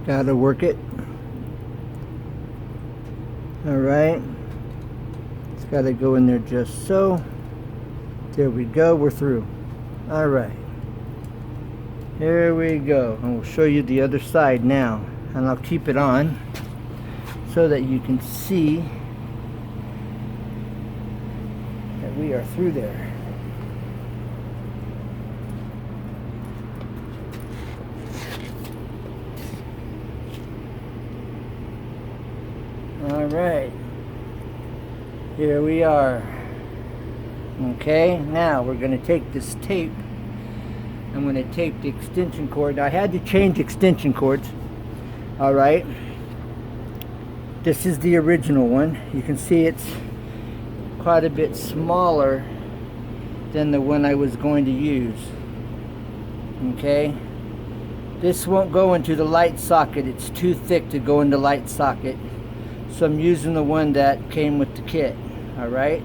Gotta work it. Alright. It's gotta go in there just so. There we go, we're through. Alright. Here we go. And we'll show you the other side now. And I'll keep it on so that you can see that we are through there. Alright, here we are. Okay, now we're going to take this tape. I'm going to tape the extension cord. I had to change extension cords. Alright, this is the original one. You can see it's quite a bit smaller than the one I was going to use. Okay, this won't go into the light socket. It's too thick to go into light socket. So I'm using the one that came with the kit. Alright.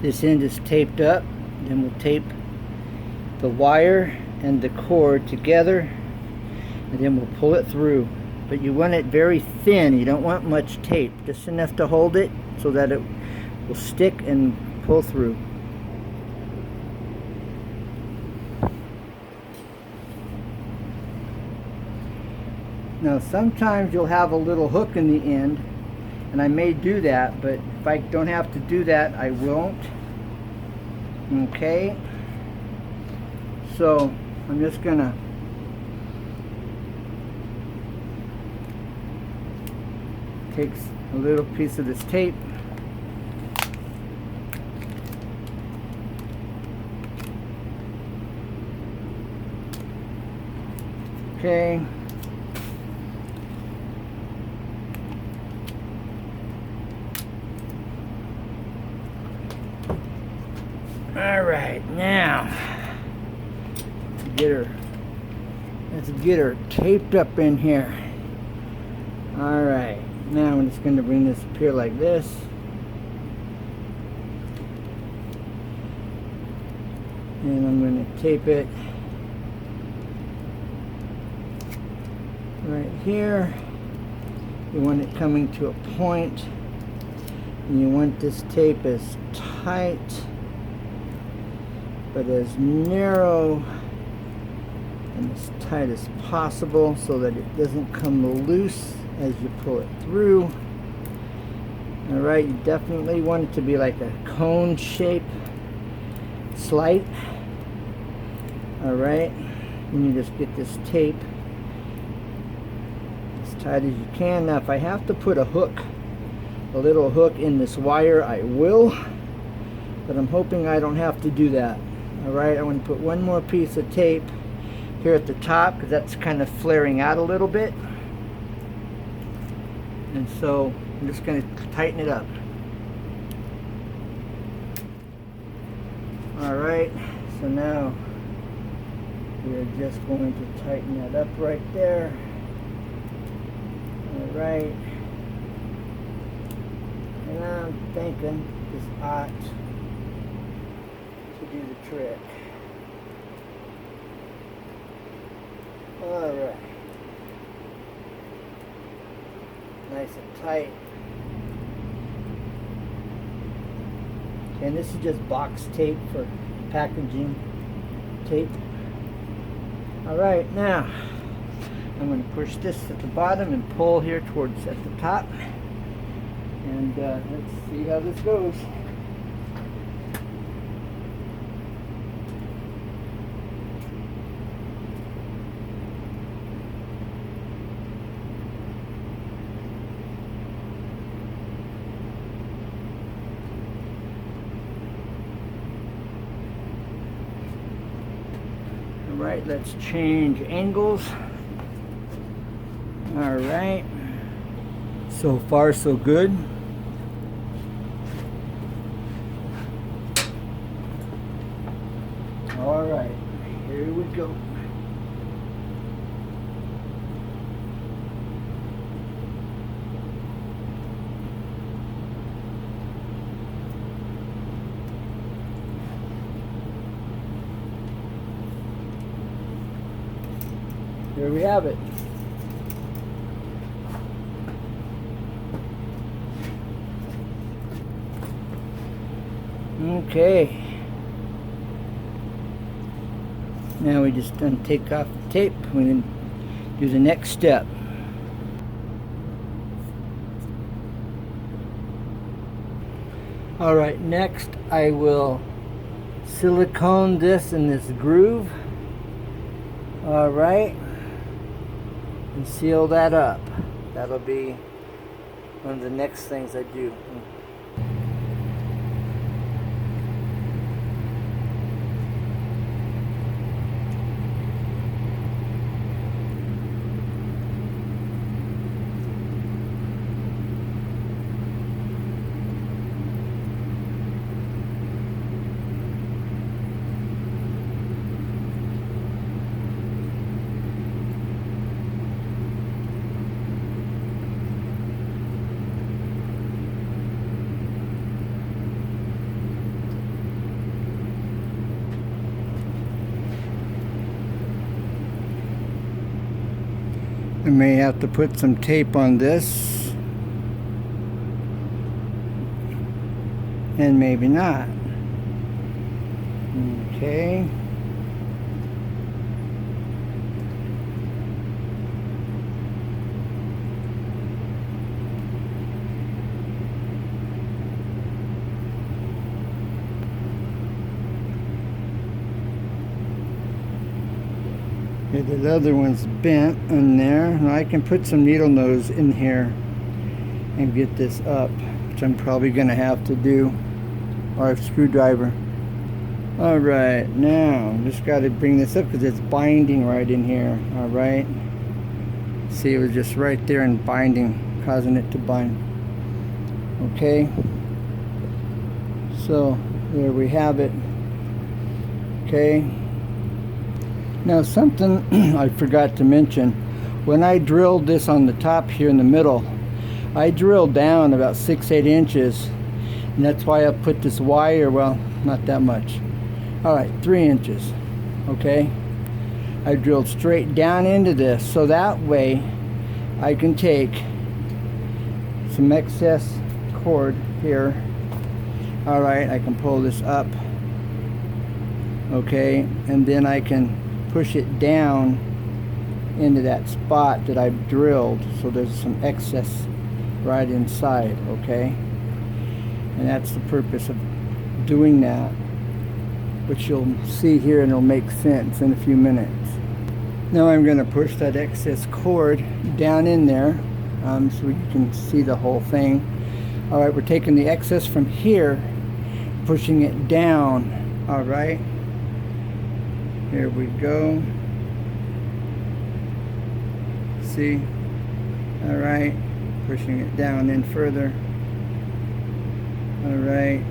This end is taped up. Then we'll tape the wire and the cord together. And then we'll pull it through. But you want it very thin. You don't want much tape. Just enough to hold it so that it will stick and pull through. Now sometimes you'll have a little hook in the end, and I may do that, but if I don't have to do that, I won't. Okay, so I'm just gonna take a little piece of this tape. Okay. Alright, now let's get her taped up in here. Alright, now I'm just going to bring this up here like this. And I'm going to tape it right here. You want it coming to a point, and you want this tape as tight but as narrow and as tight as possible so that it doesn't come loose as you pull it through. Alright, you definitely want it to be like a cone shape slight. Alright, and you just get this tape as tight as you can. Now if I have to put a hook, a little hook in this wire, I will, but I'm hoping I don't have to do that. Alright, I want to put one more piece of tape here at the top because that's kind of flaring out a little bit. And so I'm just going to tighten it up. Alright, so now we're just going to tighten that up right there. Alright. And I'm thinking this ought to do the trick. Alright. Nice and tight. Okay, and this is just box tape for packaging tape. Alright, now I'm going to push this at the bottom and pull here towards at the top. And let's see how this goes. Alright, let's change angles. Alright, so far so good. Alright, here we go. we have it. Okay. Now we just take off the tape. We can do the next step. Alright, next I will silicone this in this groove. Alright. And seal that up. That'll be one of the next things I do. I may have to put some tape on this, and maybe not. Okay. Okay, the other one's bent in there. Now I can put some needle nose in here and get this up, which I'm probably going to have to do, or a screwdriver. Alright, now just got to bring this up because it's binding right in here. Alright, see, it was just right there and binding, causing it to bind. Okay, so there we have it. Okay, now something I forgot to mention, when I drilled this on the top here in the middle, I drilled down about 6-8 inches, and that's why I put this wire, well, not that much. Alright, 3 inches. Okay, I drilled straight down into this, so that way I can take some excess cord here. Alright, I can pull this up. Okay, and then I can push it down into that spot that I've drilled, so there's some excess right inside. Okay, and that's the purpose of doing that, which you'll see here and it'll make sense in a few minutes. Now I'm going to push that excess cord down in there so you can see the whole thing. Alright, we're taking the excess from here, pushing it down. Alright, here we go. See? Alright, pushing it down in further. Alright.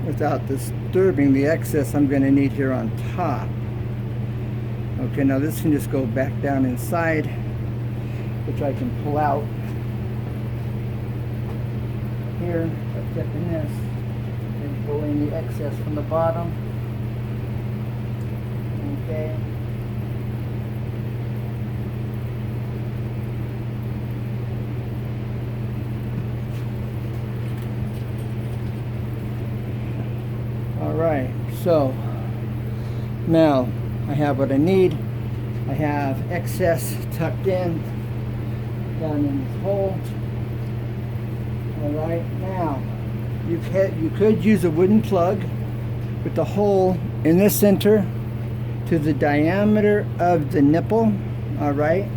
Without disturbing the excess I'm going to need here on top. Okay, now this can just go back down inside, which I can pull out here by tipping this and pulling the excess from the bottom. Okay. Alright, so now I have what I need. I have excess tucked in down in this hole. Alright, now you could use a wooden plug with the hole in the center to the diameter of the nipple. Alright,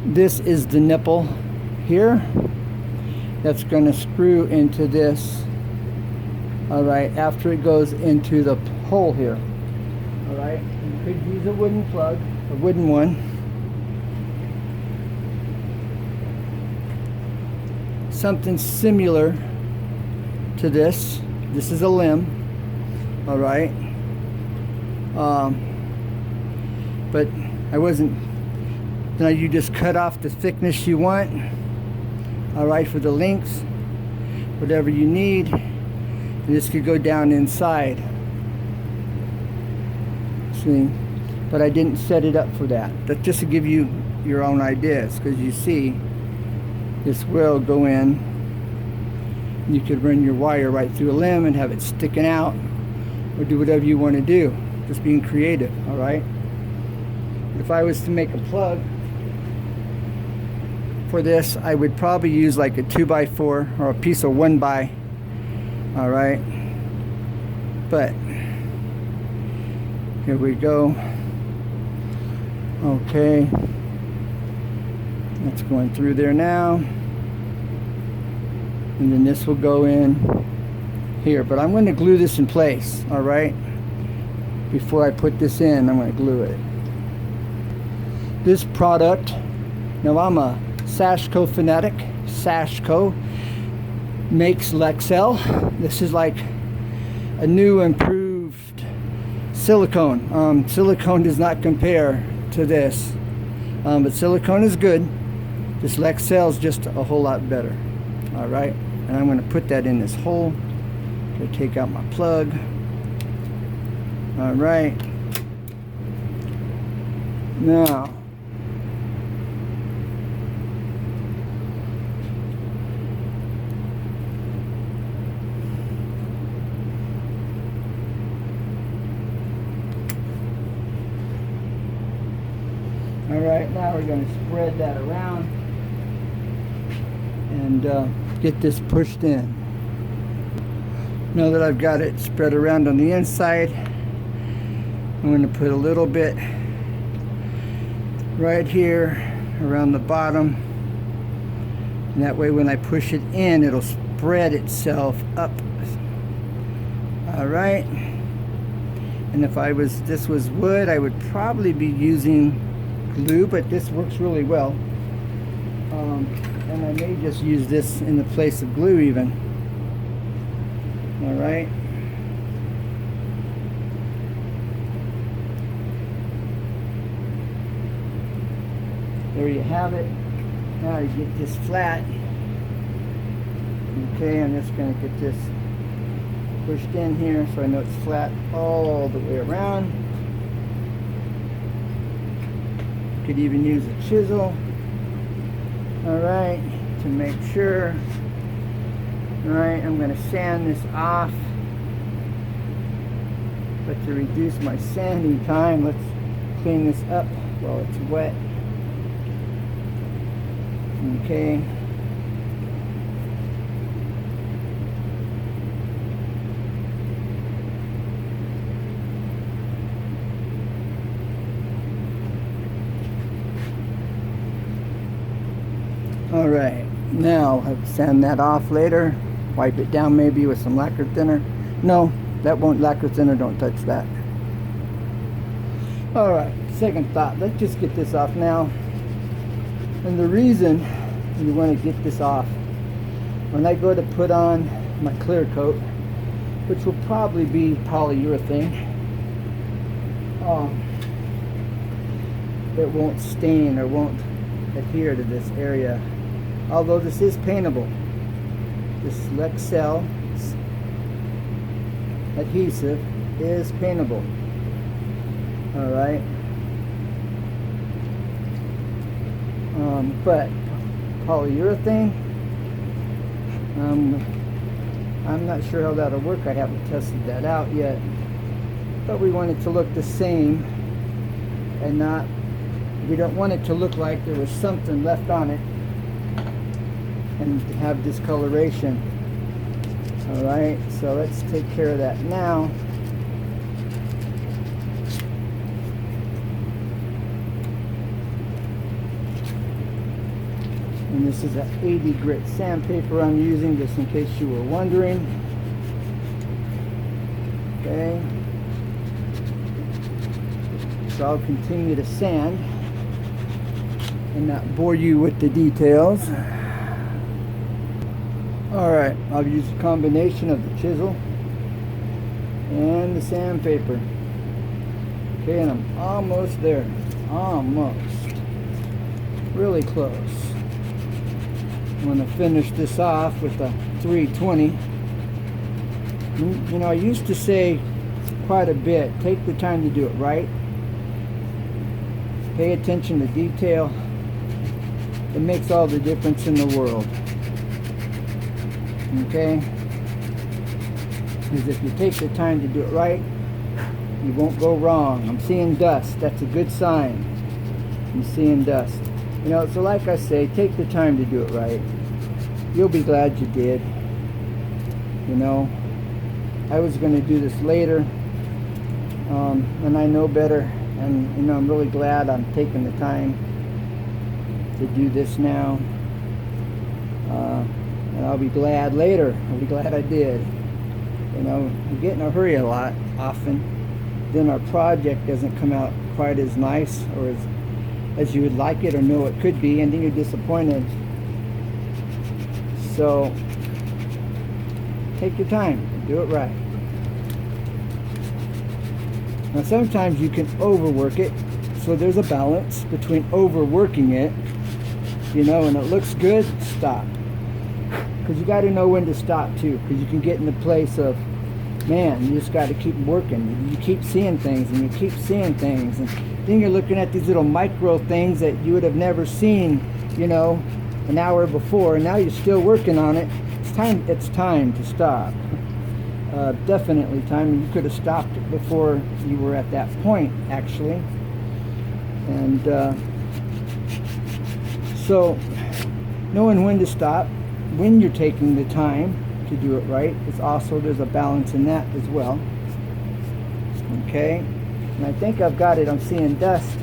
this is the nipple here that's going to screw into this. Alright, after it goes into the hole here. Alright, you could use a wooden plug, a wooden one. Something similar to this. This is a limb. Alright. But I wasn't. Now you just cut off the thickness you want. all right, for the links, whatever you need. And this could go down inside. See, but I didn't set it up for that. That's just to give you your own ideas, because you see, this will go in. You could run your wire right through a limb and have it sticking out, or do whatever you want to do. Just being creative, all right? If I was to make a plug for this, I would probably use like a 2x4 or a piece of 1x, all right? But here we go. Okay, that's going through there now, and then this will go in here. But I'm going to glue this in place, all right? Before I put this in, I'm going to glue it. This product, now I'm a Sashco fanatic. Sashco makes Lexel. This is like a new improved silicone. Silicone does not compare to this, but silicone is good. This Lexel is just a whole lot better. All right, and I'm going to put that in this hole. Okay, take out my plug. All right, now now we're going to spread that around and get this pushed in. Now that I've got it spread around on the inside, I'm going to put a little bit right here around the bottom, and that way when I push it in, it'll spread itself up. All right, and if this was wood, I would probably be using glue, but this works really well, and I may just use this in the place of glue even. All right, there you have it. Now you get this flat. Okay, I'm just going to get this pushed in here so I know it's flat all the way around. Could even use a chisel, all right, to make sure. All right, I'm going to sand this off, but to reduce my sanding time, let's clean this up while it's wet. Okay. All right, now I'll sand that off later, wipe it down maybe with some lacquer thinner. No, that won't, lacquer thinner, don't touch that. All right, second thought, let's just get this off now. And the reason you want to get this off, when I go to put on my clear coat, which will probably be polyurethane, it won't stain or won't adhere to this area. Although this is paintable. This Lexel adhesive is paintable. All right. But polyurethane, I'm not sure how that'll work. I haven't tested that out yet. But we want it to look the same, and not, we don't want it to look like there was something left on it and have discoloration. All right, so let's take care of that now. And this is an 80 grit sandpaper I'm using, just in case you were wondering. Okay. So I'll continue to sand and not bore you with the details. Alright, I'll use a combination of the chisel and the sandpaper. Okay, and I'm almost there. Almost. Really close. I'm going to finish this off with a 320. You know, I used to say quite a bit, take the time to do it right. Pay attention to detail. It makes all the difference in the world. Okay? Because if you take the time to do it right, you won't go wrong. I'm seeing dust. That's a good sign. I'm seeing dust. You know, so like I say, take the time to do it right. You'll be glad you did. You know, I was going to do this later, and I know better. And, you know, I'm really glad I'm taking the time to do this now. And I'll be glad later. I'll be glad I did. You know, we get in a hurry a lot, often. Then our project doesn't come out quite as nice or as you would like it or know it could be, and then you're disappointed. So, take your time. Do it right. Now sometimes you can overwork it, so there's a balance between overworking it, you know, and it looks good, stop. Because you got to know when to stop too, because you can get in the place of, man, you just got to keep working. You keep seeing things and you keep seeing things, and then you're looking at these little micro things that you would have never seen, you know, an hour before, and now you're still working on it. It's time to stop. Definitely time. You could have stopped it before you were at that point, actually. And so knowing when to stop, when you're taking the time to do it right, it's also, there's a balance in that as well. Okay, and I think I've got it. I'm seeing dust.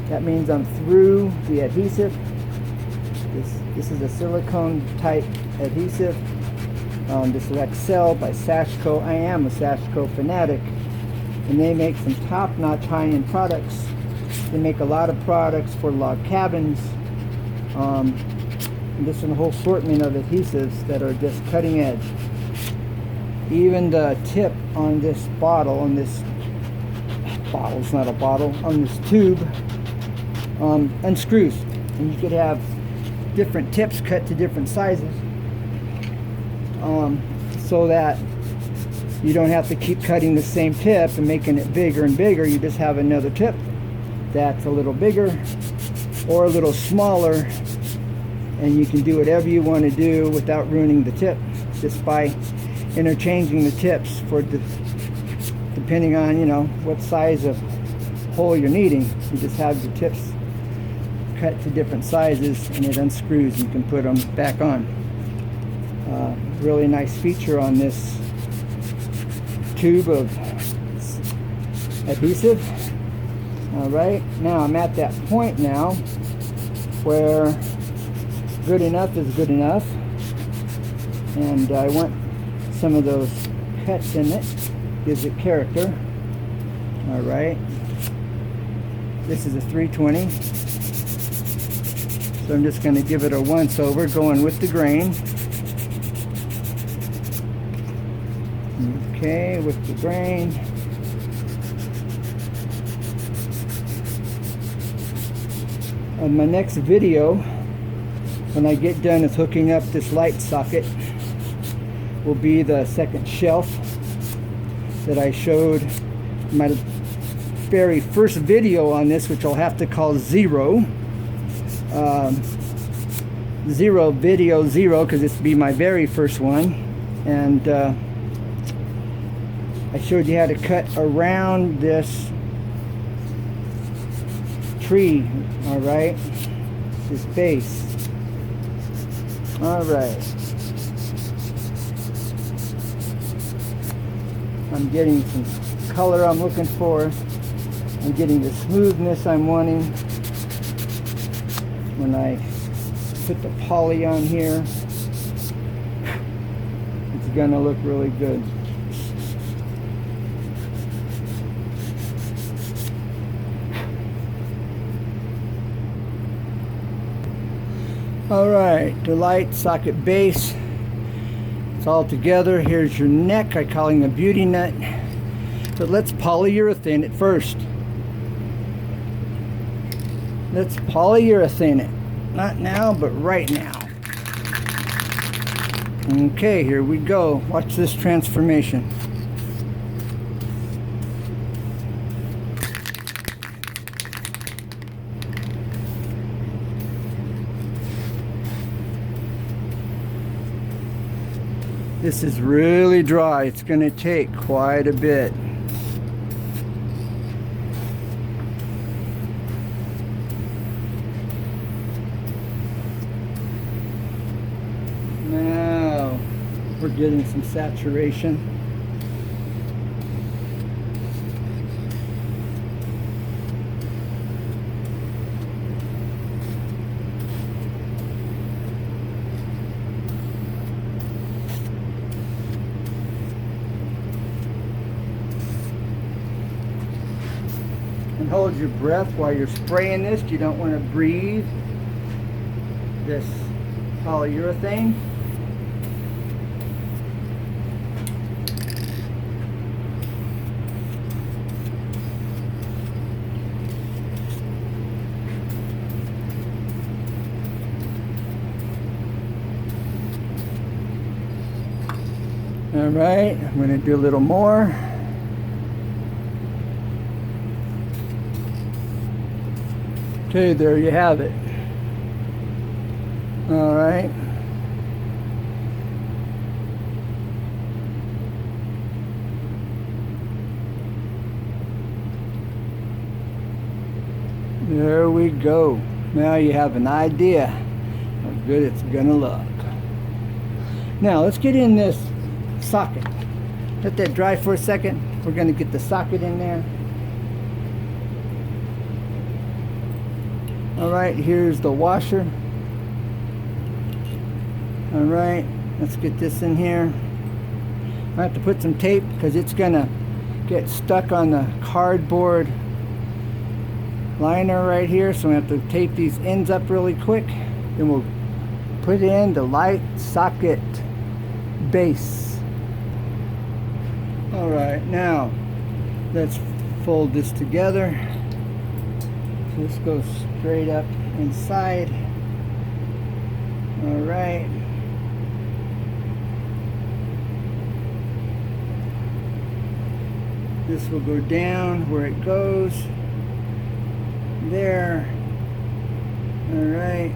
That means I'm through the adhesive. This is a silicone type adhesive. This is Excel by Sashco. I am a Sashco fanatic, and they make some top-notch high-end products. They make a lot of products for log cabins. And this is a whole assortment of adhesives that are just cutting edge. Even the tip on this bottle, on this bottle, it's not a bottle, on this tube, unscrews. And you could have different tips cut to different sizes. So that you don't have to keep cutting the same tip and making it bigger and bigger. You just have another tip that's a little bigger or a little smaller, and you can do whatever you want to do without ruining the tip, just by interchanging the tips for depending on, you know, what size of hole you're needing. You just have your tips cut to different sizes, and it unscrews and you can put them back on. Really nice feature on this tube of adhesive. Alright, now I'm at that point now where good enough is good enough, and I want some of those cuts in it, gives it character. Alright, this is a 320, so I'm just going to give it a once over, going with the grain. Okay, with the grain. On my next video, when I get done with hooking up this light socket, will be the second shelf that I showed in my very first video on this, which I'll have to call zero. Zero video zero, because this will be my very first one. And I showed you how to cut around this tree, alright, this base. Alright, I'm getting some color I'm looking for. I'm getting the smoothness I'm wanting when I put the poly on here. It's gonna look really good. Alright, the light socket base, it's all together. Here's your neck. I call him a beauty nut. But let's polyurethane it first. Let's polyurethane it. Not now, but right now. Okay, here we go. Watch this transformation. This is really dry. It's going to take quite a bit. Now we're getting some saturation. And hold your breath while you're spraying this. You don't want to breathe this polyurethane. All right, I'm going to do a little more. Okay, there you have it. All right. There we go. Now you have an idea how good it's gonna look. Now let's get in this socket. Let that dry for a second. We're gonna get the socket in there. All right, here's the washer. All right, let's get this in here. I have to put some tape because it's gonna get stuck on the cardboard liner right here, so we have to tape these ends up really quick. Then we'll put in the light socket base. All right, now let's fold this together. This goes straight up inside. All right. This will go down where it goes. There. All right.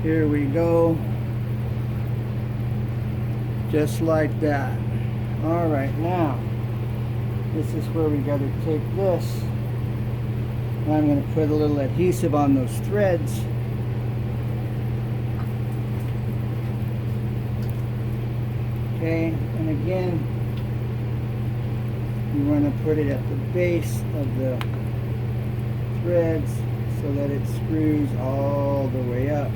Here we go. Just like that. All right, now this is where we got to take this. I'm going to put a little adhesive on those threads. Okay, and again, you want to put it at the base of the threads so that it screws all the way up.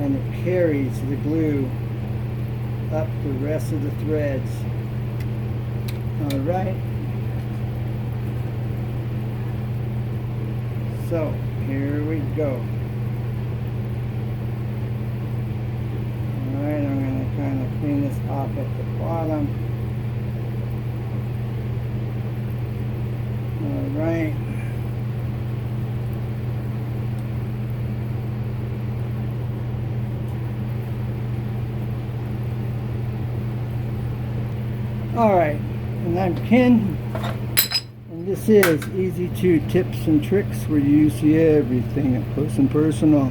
And it carries the glue up the rest of the threads. All right. So here we go. All right, I'm going to kind of clean this off at the bottom. All right. Alright, and I'm Ken, and this is Easy 2 Tips and Tricks, where you see everything up close and personal.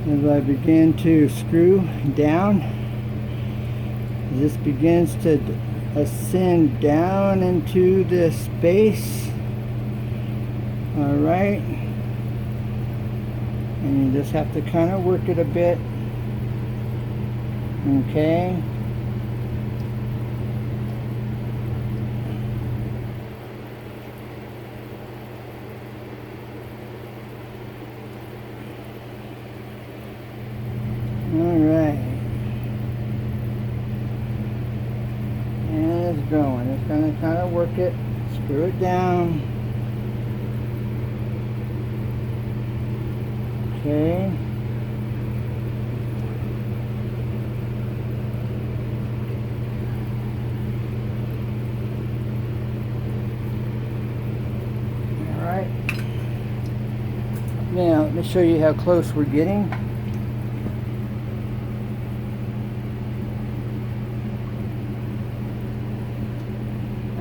As I begin to screw down, this begins to ascend down into this base. Alright, and you just have to kind of work it a bit. Okay. Alright, and it's going. It's going to kind of work it, screw it down. Okay. show you how close we're getting.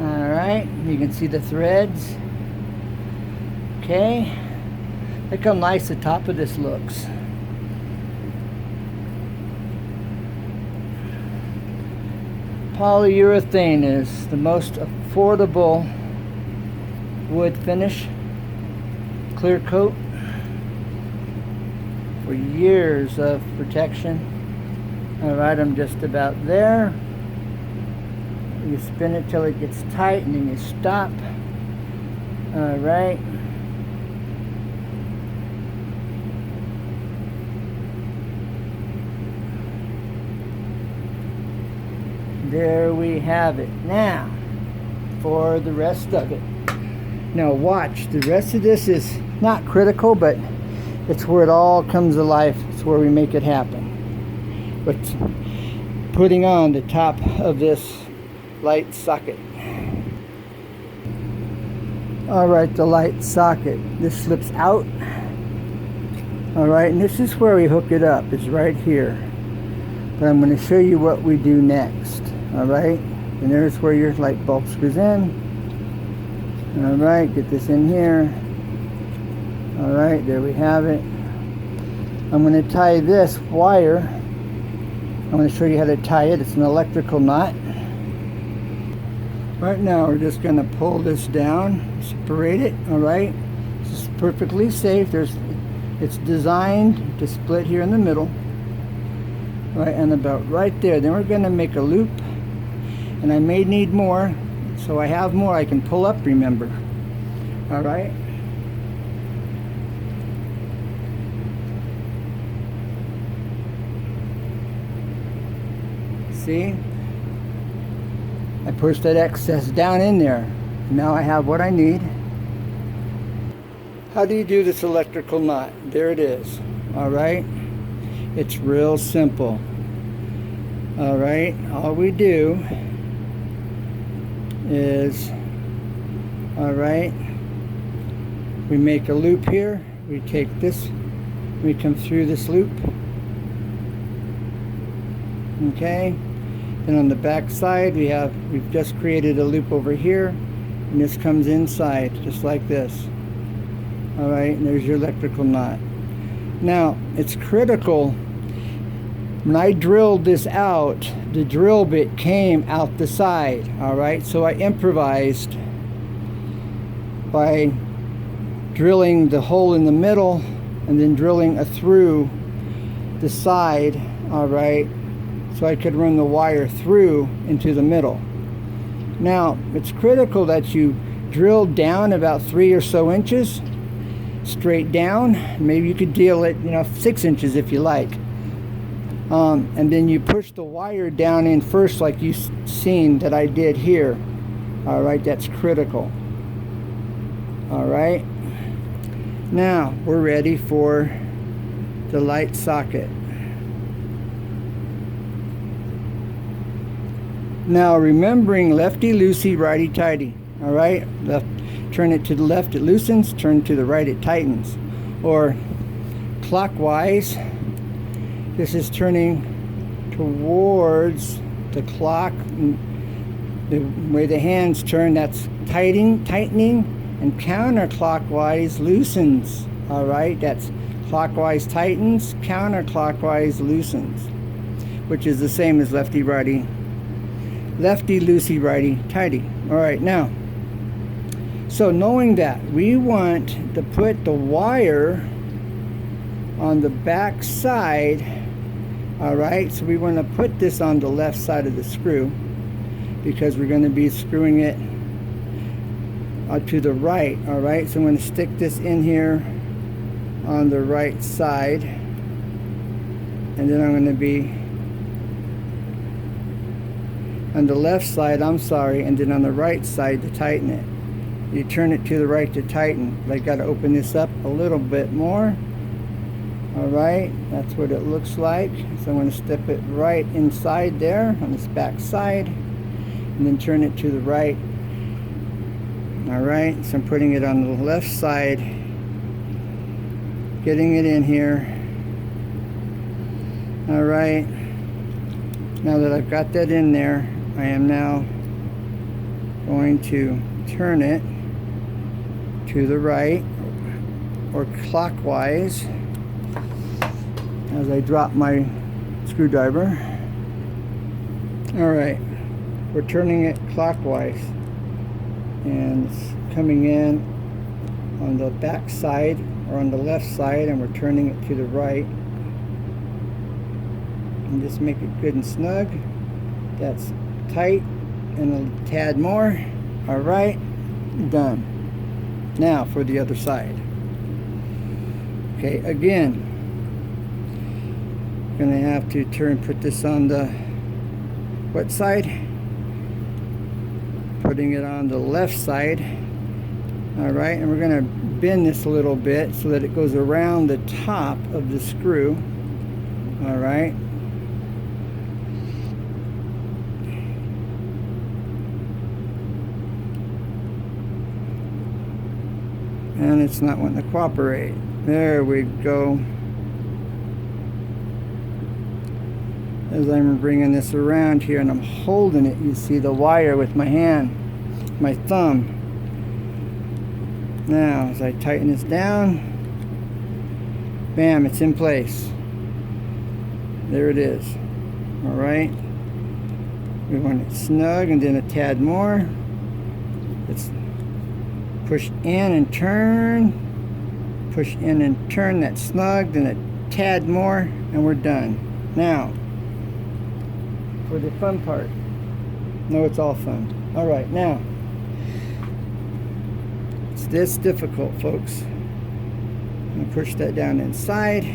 Alright, you can see the threads. Okay, look how nice the top of this looks. Polyurethane is the most affordable wood finish. Clear coat for years of protection. Alright, I'm just about there. You spin it till it gets tight and then you stop. Alright. There we have it. Now, for the rest of it. Now watch, the rest of this is not critical, but it's where it all comes to life. It's where we make it happen. But putting on the top of this light socket. Alright, the light socket. This slips out. Alright, and this is where we hook it up. It's right here. But I'm going to show you what we do next. Alright, and there's where your light bulb screws in. Alright, get this in here. Alright, there we have it. I'm going to tie this wire. I'm going to show you how to tie it. It's an electrical knot. Right now we're just going to pull this down, separate it. Alright, this is perfectly safe. It's designed to split here in the middle. Right, and about right there. Then we're going to make a loop. And I may need more, so I have more I can pull up, remember. Alright. See? I pushed that excess down in there. Now I have what I need. How do you do this electrical knot? There it is. Alright. It's real simple. Alright. All we do is, alright, we make a loop here. We take this, we come through this loop. Okay. And on the back side we've just created a loop over here, and this comes inside just like this. Alright, and there's your electrical knot. Now it's critical, when I drilled this out, the drill bit came out the side. Alright, so I improvised by drilling the hole in the middle and then drilling through the side. Alright, so I could run the wire through into the middle. Now, it's critical that you drill down about 3 or so inches, straight down. Maybe you could deal it, 6 inches if you like. And then you push the wire down in first, like you've seen that I did here. Alright, that's critical. Alright. Now, we're ready for the light socket. Now remembering lefty-loosey, righty-tighty. Alright, turn it to the left, it loosens, turn to the right, it tightens. Or clockwise, this is turning towards the clock. The way the hands turn, that's tightening, and counterclockwise loosens. Alright, that's clockwise tightens, counterclockwise loosens, which is the same as lefty-righty. Lefty-loosey, righty-tighty. Alright, now, so knowing that, we want to put the wire on the back side. Alright, so we want to put this on the left side of the screw, because we're going to be screwing it to the right. Alright, so I'm going to stick this in here on the right side, and then I'm going to be on the left side, and then on the right side to tighten it. You turn it to the right to tighten. But I got to open this up a little bit more. Alright, that's what it looks like. So I'm going to step it right inside there on this back side, and then turn it to the right. Alright, so I'm putting it on the left side getting it in here. All right, now that I've got that in there, I am now going to turn it to the right or clockwise as I drop my screwdriver. All right, we're turning it clockwise, and it's coming in on the back side or on the left side, and we're turning it to the right. And just make it good and snug. That's tight, and a tad more. All right, done. Now for the other side. Okay, again, gonna have to put this on the what side? Putting it on the left side. All right, and we're gonna bend this a little bit so that it goes around the top of the screw. All right. And it's not wanting to cooperate. There we go. As I'm bringing this around here and I'm holding it, you see the wire with my hand, my thumb. Now, as I tighten this down, bam, it's in place. There it is. All right. We want it snug, and then a tad more. It's push in and turn, push in and turn. That's snug, then a tad more, and we're done. Now, for the fun part. No, it's all fun. All right, now, it's this difficult, folks. I'm gonna push that down inside.